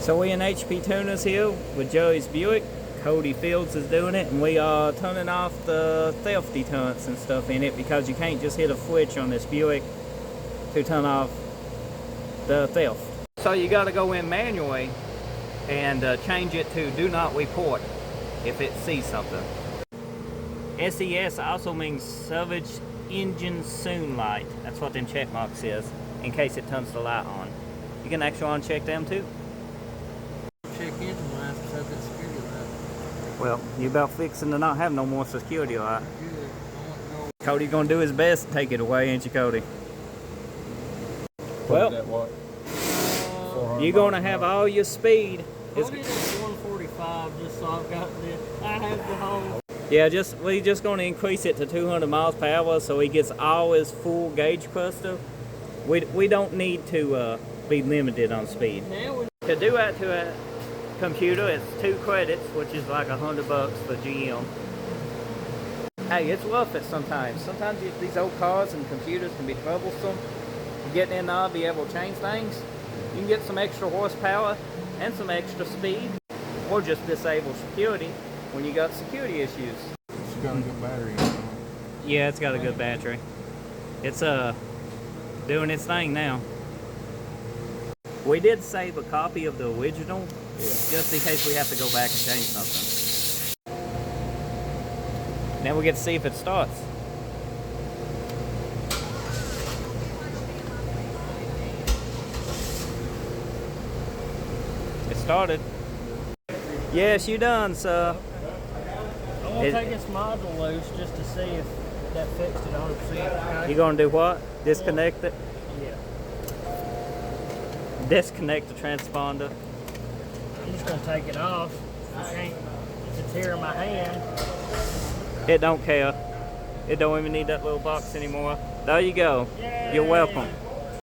So we in HP Tuners here with Joey's Buick. Cody Fields is doing it, and we are turning off the theft deterrents and stuff in it because you can't just hit a switch on this Buick to turn off the theft. So you got to go in manually and change it to do not report if it sees something. SES also means salvage engine soon light. That's what them check mark says, in case it turns the light on. You can actually uncheck them too. Check engine lights because it's security light. Well, you about fixing to not have no more security light. Good. Cody's gonna do his best to take it away, ain't you, Cody? Well, you're gonna have all your speed. Put it at 145 just so I've got this. I have the whole. Yeah, we're just gonna increase it to 200 miles per hour so he gets all his full gauge cluster. We don't need to be limited on speed. To do that to a computer, it's 2 credits, which is like $100 for GM. Hey, it's worth it sometimes. Sometimes these old cars and computers can be troublesome. Getting in there, be able to change things. You can get some extra horsepower and some extra speed, or just disable security when you got security issues. It's got a good battery. Yeah, it's got a good battery. It's doing its thing now. We did save a copy of the original, just in case we have to go back and change something. Now we get to see if it starts. It started. Yes, you done, sir. I'm going to take this module loose just to see if that fixed it 100%. Okay? You gonna do what? Disconnect it? Yeah. Disconnect the transponder. I'm just going to take it off. I can't. If it's here in my hand. It don't care. It don't even need that little box anymore. There you go. Yay. You're welcome.